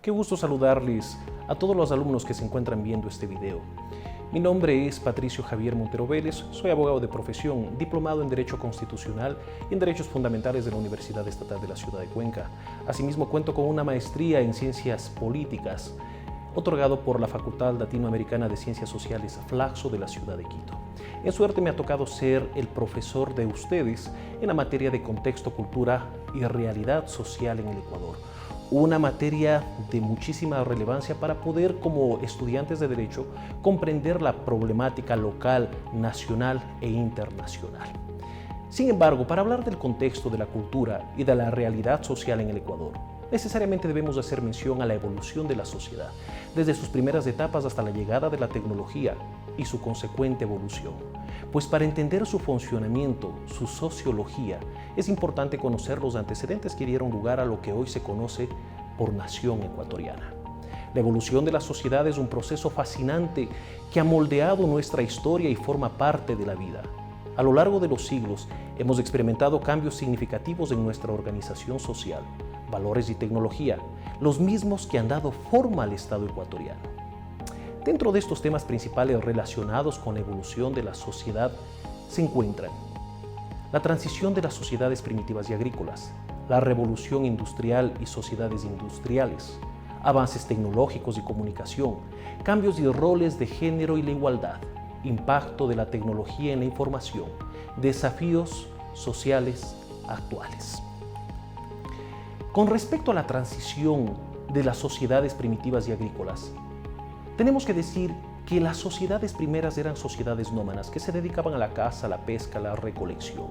Qué gusto saludarles a todos los alumnos que se encuentran viendo este video. Mi nombre es Patricio Javier Montero Vélez, soy abogado de profesión, diplomado en Derecho Constitucional y en Derechos Fundamentales de la Universidad Estatal de la Ciudad de Cuenca. Asimismo, cuento con una maestría en Ciencias Políticas, otorgado por la Facultad Latinoamericana de Ciencias Sociales Flaxo de la ciudad de Quito. En suerte me ha tocado ser el profesor de ustedes en la materia de contexto, cultura y realidad social en el Ecuador. Una materia de muchísima relevancia para poder, como estudiantes de Derecho, comprender la problemática local, nacional e internacional. Sin embargo, para hablar del contexto de la cultura y de la realidad social en el Ecuador, necesariamente debemos hacer mención a la evolución de la sociedad, desde sus primeras etapas hasta la llegada de la tecnología y su consecuente evolución. Pues para entender su funcionamiento, su sociología, es importante conocer los antecedentes que dieron lugar a lo que hoy se conoce por nación ecuatoriana. La evolución de la sociedad es un proceso fascinante que ha moldeado nuestra historia y forma parte de la vida. A lo largo de los siglos hemos experimentado cambios significativos en nuestra organización social, valores y tecnología, los mismos que han dado forma al Estado ecuatoriano. Dentro de estos temas principales relacionados con la evolución de la sociedad se encuentran la transición de las sociedades primitivas y agrícolas, la revolución industrial y sociedades industriales, avances tecnológicos y comunicación, cambios de roles de género y la igualdad, impacto de la tecnología en la información, desafíos sociales actuales. Con respecto a la transición de las sociedades primitivas y agrícolas, tenemos que decir que las sociedades primeras eran sociedades nómadas que se dedicaban a la caza, la pesca, la recolección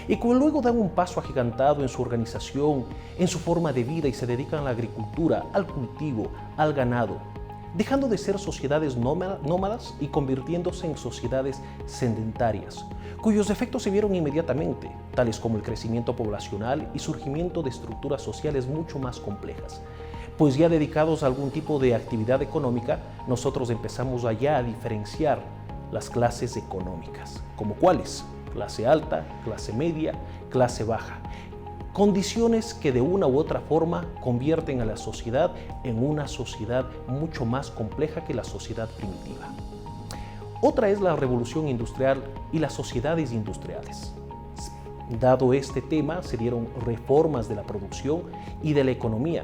y que luego dan un paso agigantado en su organización, en su forma de vida y se dedican a la agricultura, al cultivo, al ganado, dejando de ser sociedades nómadas y convirtiéndose en sociedades sedentarias, cuyos efectos se vieron inmediatamente, tales como el crecimiento poblacional y surgimiento de estructuras sociales mucho más complejas. Pues ya dedicados a algún tipo de actividad económica, nosotros empezamos allá a diferenciar las clases económicas, como cuáles: clase alta, clase media, clase baja. Condiciones que de una u otra forma convierten a la sociedad en una sociedad mucho más compleja que la sociedad primitiva. Otra es la revolución industrial y las sociedades industriales. Dado este tema, se dieron reformas de la producción y de la economía.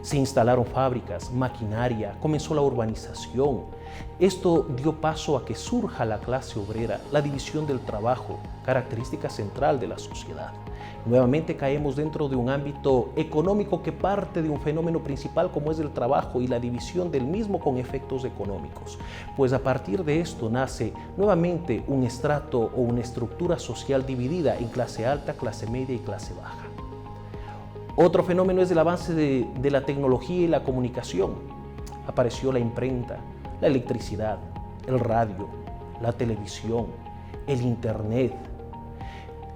Se instalaron fábricas, maquinaria, comenzó la urbanización. Esto dio paso a que surja la clase obrera, la división del trabajo, característica central de la sociedad. Nuevamente caemos dentro de un ámbito económico que parte de un fenómeno principal como es el trabajo y la división del mismo con efectos económicos. Pues a partir de esto nace nuevamente un estrato o una estructura social dividida en clase alta, clase media y clase baja. Otro fenómeno es el avance de la tecnología y la comunicación. Apareció la imprenta, la electricidad, el radio, la televisión, el internet.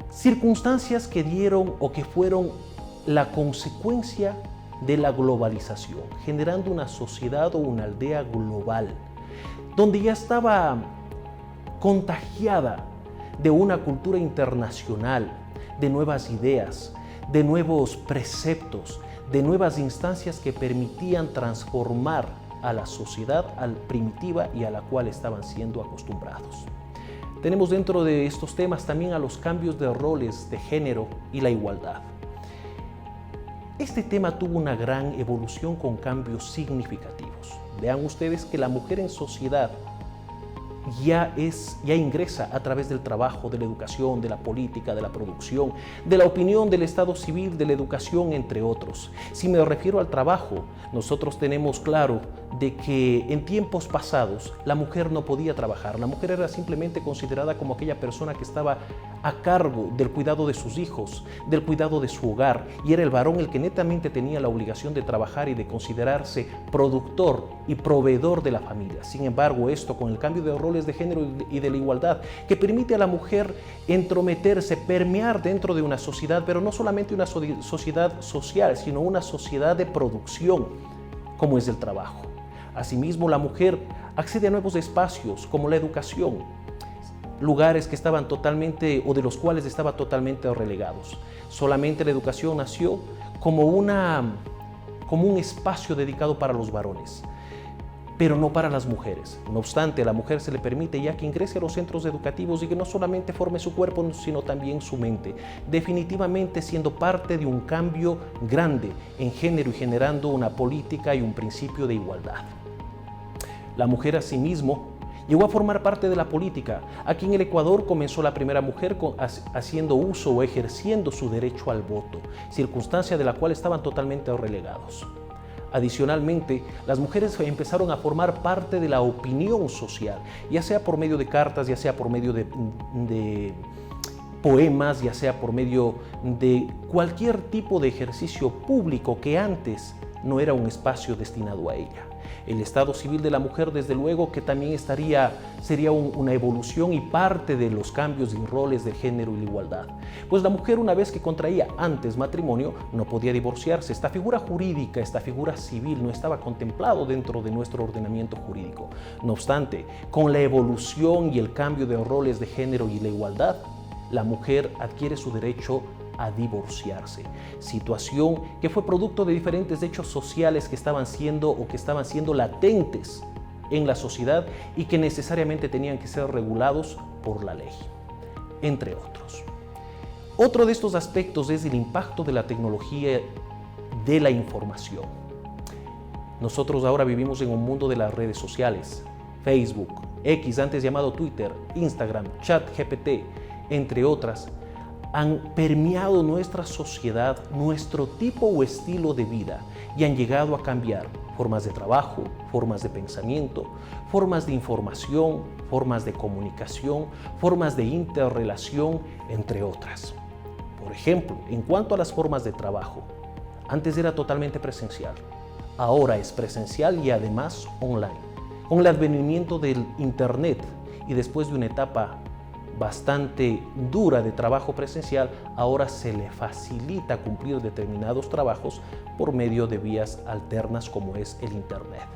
Circunstancias que dieron o que fueron la consecuencia de la globalización, generando una sociedad o una aldea global, donde ya estaba contagiada de una cultura internacional, de nuevas ideas, de nuevos preceptos, de nuevas instancias que permitían transformar a la sociedad primitiva y a la cual estaban siendo acostumbrados. Tenemos dentro de estos temas también a los cambios de roles de género y la igualdad. Este tema tuvo una gran evolución con cambios significativos. Vean ustedes que la mujer en sociedad ya ingresa a través del trabajo, de la educación, de la política, de la producción, de la opinión, del estado civil, de la educación, entre otros. Si me refiero al trabajo, nosotros tenemos claro de que en tiempos pasados la mujer no podía trabajar. La mujer era simplemente considerada como aquella persona que estaba a cargo del cuidado de sus hijos, del cuidado de su hogar, y era el varón el que netamente tenía la obligación de trabajar y de considerarse productor y proveedor de la familia. Sin embargo, esto con el cambio de roles de género y de la igualdad, que permite a la mujer entrometerse, permear dentro de una sociedad, pero no solamente una sociedad social, sino una sociedad de producción, como es el trabajo. Asimismo, la mujer accede a nuevos espacios como la educación, lugares que estaban totalmente o de los cuales estaban totalmente relegados. Solamente la educación nació como como un espacio dedicado para los varones, pero no para las mujeres. No obstante, a la mujer se le permite ya que ingrese a los centros educativos y que no solamente forme su cuerpo, sino también su mente, definitivamente siendo parte de un cambio grande en género y generando una política y un principio de igualdad. La mujer asimismo llegó a formar parte de la política. Aquí en el Ecuador comenzó la primera mujer haciendo uso o ejerciendo su derecho al voto, circunstancia de la cual estaban totalmente relegados. Adicionalmente, las mujeres empezaron a formar parte de la opinión social, ya sea por medio de cartas, ya sea por medio de poemas, ya sea por medio de cualquier tipo de ejercicio público que antes no era un espacio destinado a ella. El estado civil de la mujer, desde luego, que también sería una evolución y parte de los cambios y roles de género y la igualdad. Pues la mujer, una vez que contraía antes matrimonio, no podía divorciarse. Esta figura jurídica, esta figura civil, no estaba contemplado dentro de nuestro ordenamiento jurídico. No obstante, con la evolución y el cambio de roles de género y la igualdad, la mujer adquiere su derecho a divorciarse, situación que fue producto de diferentes hechos sociales que estaban siendo latentes en la sociedad y que necesariamente tenían que ser regulados por la ley, entre otros. Otro de estos aspectos es el impacto de la tecnología de la información. Nosotros ahora vivimos en un mundo de las redes sociales, Facebook, X, antes llamado Twitter, Instagram, ChatGPT, entre otras, han permeado nuestra sociedad, nuestro tipo o estilo de vida y han llegado a cambiar formas de trabajo, formas de pensamiento, formas de información, formas de comunicación, formas de interrelación, entre otras. Por ejemplo, en cuanto a las formas de trabajo, antes era totalmente presencial, ahora es presencial y además online. Con el advenimiento del Internet y después de una etapa bastante dura de trabajo presencial, ahora se le facilita cumplir determinados trabajos por medio de vías alternas como es el Internet.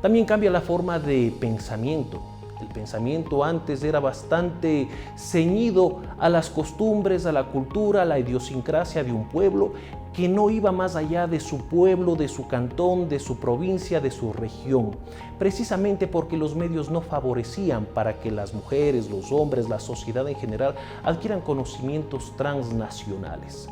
También cambia la forma de pensamiento. El pensamiento antes era bastante ceñido a las costumbres, a la cultura, a la idiosincrasia de un pueblo que no iba más allá de su pueblo, de su cantón, de su provincia, de su región, precisamente porque los medios no favorecían para que las mujeres, los hombres, la sociedad en general adquieran conocimientos transnacionales,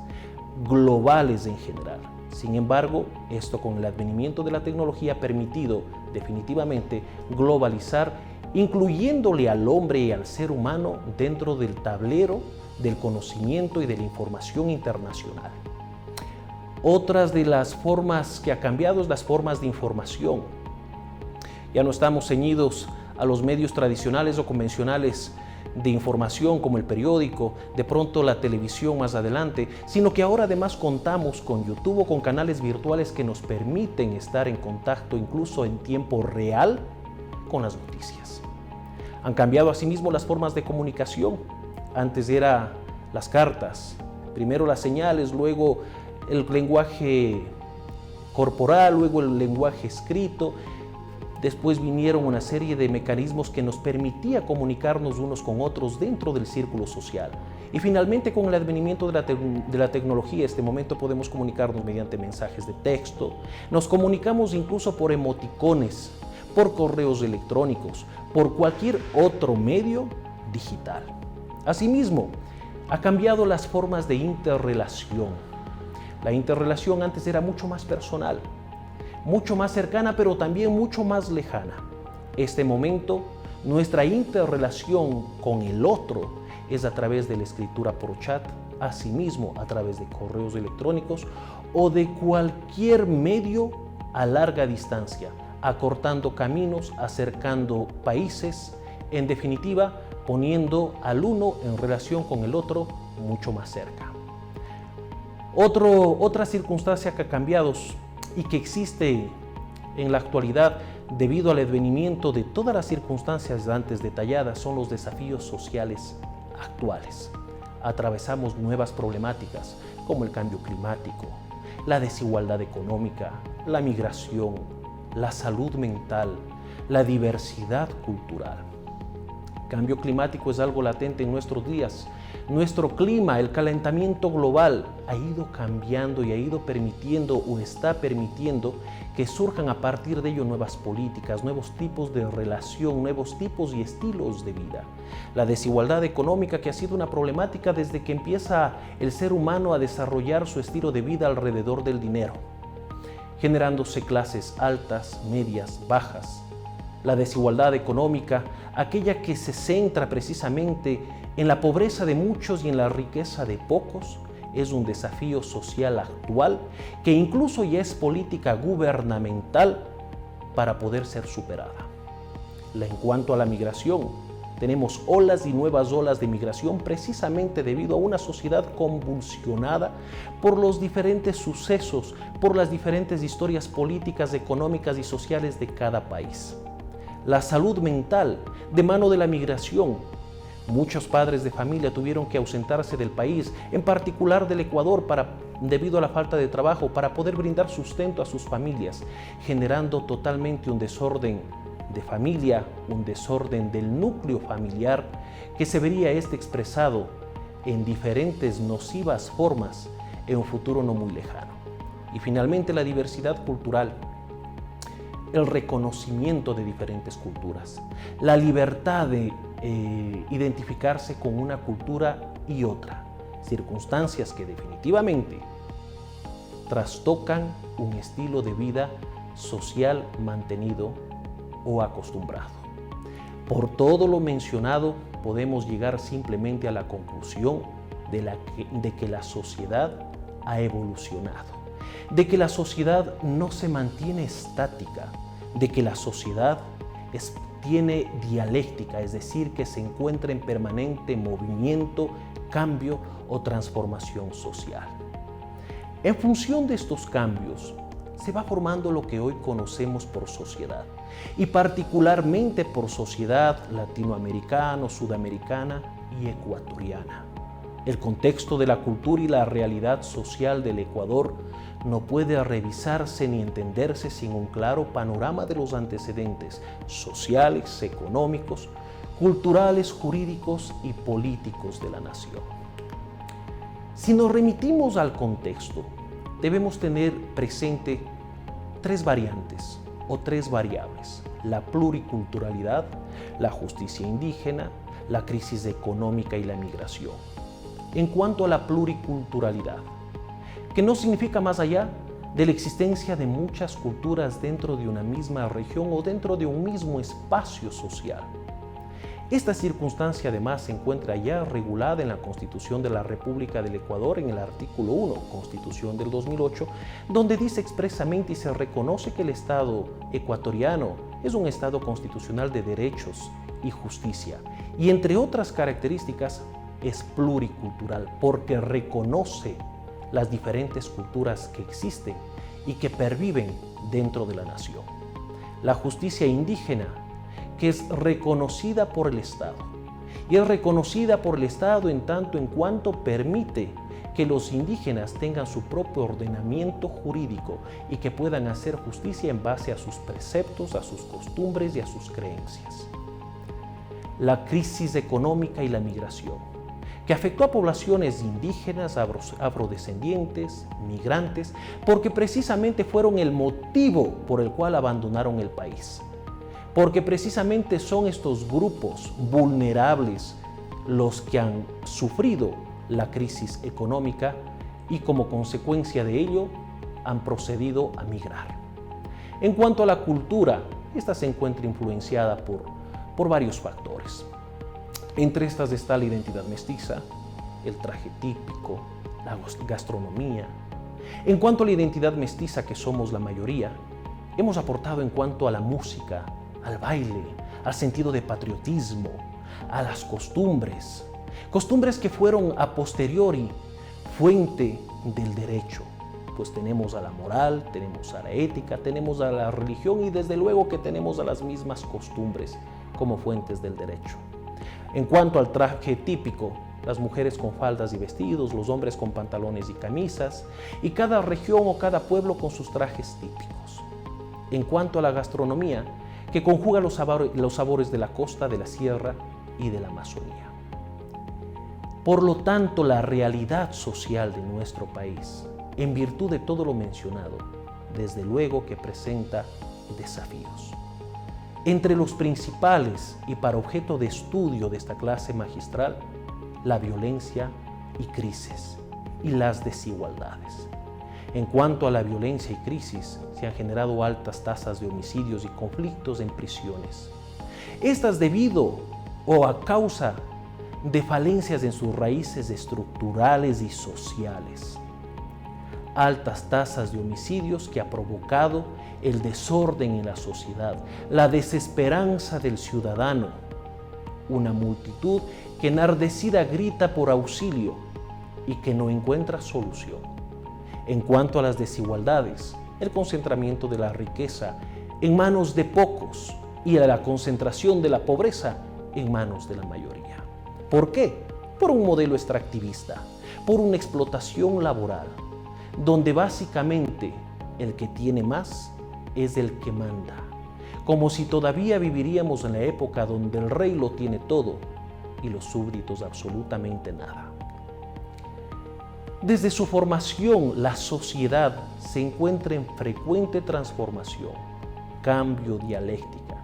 globales en general. Sin embargo, esto con el advenimiento de la tecnología ha permitido definitivamente globalizar, incluyéndole al hombre y al ser humano dentro del tablero del conocimiento y de la información internacional. Otras de las formas que ha cambiado es las formas de información. Ya no estamos ceñidos a los medios tradicionales o convencionales de información como el periódico, de pronto la televisión más adelante, sino que ahora además contamos con YouTube o con canales virtuales que nos permiten estar en contacto incluso en tiempo real con las noticias. Han cambiado asimismo las formas de comunicación. Antes eran las cartas, primero las señales, luego el lenguaje corporal, luego el lenguaje escrito. Después vinieron una serie de mecanismos que nos permitía comunicarnos unos con otros dentro del círculo social. Y finalmente, con el advenimiento de la tecnología, este momento podemos comunicarnos mediante mensajes de texto. Nos comunicamos incluso por emoticones, por correos electrónicos, por cualquier otro medio digital. Asimismo, ha cambiado las formas de interrelación. La interrelación antes era mucho más personal, mucho más cercana, pero también mucho más lejana. Este momento, nuestra interrelación con el otro es a través de la escritura por chat, asimismo a través de correos electrónicos o de cualquier medio a larga distancia, acortando caminos, acercando países, en definitiva, poniendo al uno en relación con el otro mucho más cerca. Otra circunstancia que ha cambiado y que existe en la actualidad debido al advenimiento de todas las circunstancias antes detalladas son los desafíos sociales actuales. Atravesamos nuevas problemáticas como el cambio climático, la desigualdad económica, la migración, la salud mental, la diversidad cultural. El cambio climático es algo latente en nuestros días Nuestro clima, el calentamiento global, ha ido cambiando y ha ido permitiendo o está permitiendo que surjan a partir de ello nuevas políticas, nuevos tipos de relación, nuevos tipos y estilos de vida. La desigualdad económica, que ha sido una problemática desde que empieza el ser humano a desarrollar su estilo de vida alrededor del dinero, generándose clases altas, medias, bajas. La desigualdad económica, aquella que se centra precisamente en la pobreza de muchos y en la riqueza de pocos, es un desafío social actual que incluso ya es política gubernamental para poder ser superada. En cuanto a la migración, tenemos olas y nuevas olas de migración precisamente debido a una sociedad convulsionada por los diferentes sucesos, por las diferentes historias políticas, económicas y sociales de cada país. La salud mental de mano de la migración. Muchos padres de familia tuvieron que ausentarse del país, en particular del Ecuador, debido a la falta de trabajo, para poder brindar sustento a sus familias, generando totalmente un desorden de familia, un desorden del núcleo familiar, que se vería expresado en diferentes nocivas formas en un futuro no muy lejano. Y finalmente, la diversidad cultural, el reconocimiento de diferentes culturas, la libertad de identificarse con una cultura y otra, circunstancias que definitivamente trastocan un estilo de vida social mantenido o acostumbrado. Por todo lo mencionado, podemos llegar simplemente a la conclusión de que la sociedad ha evolucionado, de que la sociedad no se mantiene estática, de que la sociedad tiene dialéctica, es decir, que se encuentra en permanente movimiento, cambio o transformación social. En función de estos cambios, se va formando lo que hoy conocemos por sociedad, y particularmente por sociedad latinoamericana, sudamericana y ecuatoriana. El contexto de la cultura y la realidad social del Ecuador no puede revisarse ni entenderse sin un claro panorama de los antecedentes sociales, económicos, culturales, jurídicos y políticos de la nación. Si nos remitimos al contexto, debemos tener presente tres variantes o tres variables: la pluriculturalidad, la justicia indígena, la crisis económica y la migración. En cuanto a la pluriculturalidad, que no significa más allá de la existencia de muchas culturas dentro de una misma región o dentro de un mismo espacio social. Esta circunstancia además se encuentra ya regulada en la Constitución de la República del Ecuador en el artículo 1, Constitución del 2008, donde dice expresamente y se reconoce que el Estado ecuatoriano es un Estado constitucional de derechos y justicia, y entre otras características es pluricultural porque reconoce las diferentes culturas que existen y que perviven dentro de la nación. La justicia indígena, que es reconocida por el Estado, y es reconocida por el Estado en tanto en cuanto permite que los indígenas tengan su propio ordenamiento jurídico y que puedan hacer justicia en base a sus preceptos, a sus costumbres y a sus creencias. La crisis económica y la migración, que afectó a poblaciones indígenas, afrodescendientes, migrantes, porque precisamente fueron el motivo por el cual abandonaron el país. Porque precisamente son estos grupos vulnerables los que han sufrido la crisis económica y como consecuencia de ello han procedido a migrar. En cuanto a la cultura, esta se encuentra influenciada por varios factores. Entre estas está la identidad mestiza, el traje típico, la gastronomía. En cuanto a la identidad mestiza, que somos la mayoría, hemos aportado en cuanto a la música, al baile, al sentido de patriotismo, a las costumbres que fueron a posteriori fuente del derecho, pues tenemos a la moral, tenemos a la ética, tenemos a la religión y desde luego que tenemos a las mismas costumbres como fuentes del derecho. En cuanto al traje típico, las mujeres con faldas y vestidos, los hombres con pantalones y camisas, y cada región o cada pueblo con sus trajes típicos. En cuanto a la gastronomía, que conjuga los sabores de la costa, de la sierra y de la Amazonía. Por lo tanto, la realidad social de nuestro país, en virtud de todo lo mencionado, desde luego que presenta desafíos. Entre los principales y para objeto de estudio de esta clase magistral, la violencia y crisis y las desigualdades. En cuanto a la violencia y crisis, se han generado altas tasas de homicidios y conflictos en prisiones. Estas debido o a causa de falencias en sus raíces estructurales y sociales. Altas tasas de homicidios que ha provocado el desorden en la sociedad, la desesperanza del ciudadano, una multitud que enardecida grita por auxilio y que no encuentra solución. En cuanto a las desigualdades, el concentramiento de la riqueza en manos de pocos y a la concentración de la pobreza en manos de la mayoría. ¿Por qué? Por un modelo extractivista, por una explotación laboral, donde básicamente el que tiene más es el que manda, como si todavía viviríamos en la época donde el rey lo tiene todo y los súbditos absolutamente nada. Desde su formación, la sociedad se encuentra en frecuente transformación, cambio dialéctica,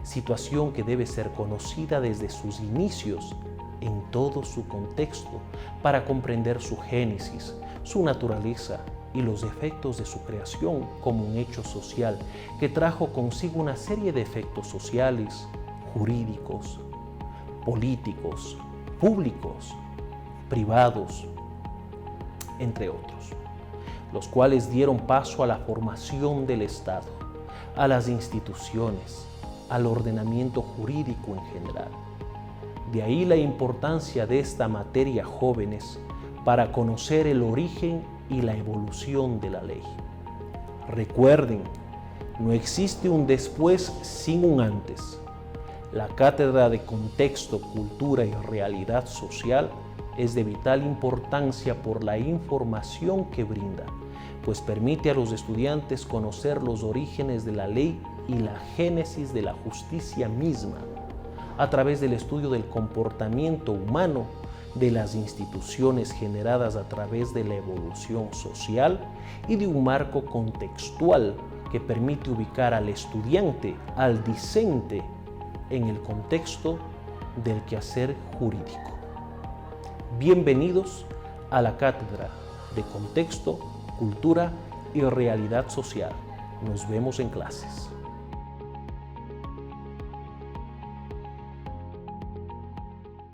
situación que debe ser conocida desde sus inicios en todo su contexto para comprender su génesis, su naturaleza y los efectos de su creación como un hecho social que trajo consigo una serie de efectos sociales, jurídicos, políticos, públicos, privados, entre otros, los cuales dieron paso a la formación del Estado, a las instituciones, al ordenamiento jurídico en general. De ahí la importancia de esta materia, jóvenes, para conocer el origen y la evolución de la ley. Recuerden, no existe un después sin un antes. La cátedra de Contexto, Cultura y Realidad Social es de vital importancia por la información que brinda, pues permite a los estudiantes conocer los orígenes de la ley y la génesis de la justicia misma, a través del estudio del comportamiento humano, de las instituciones generadas a través de la evolución social y de un marco contextual que permite ubicar al estudiante, al discente, en el contexto del quehacer jurídico. Bienvenidos a la Cátedra de Contexto, Cultura y Realidad Social. Nos vemos en clases.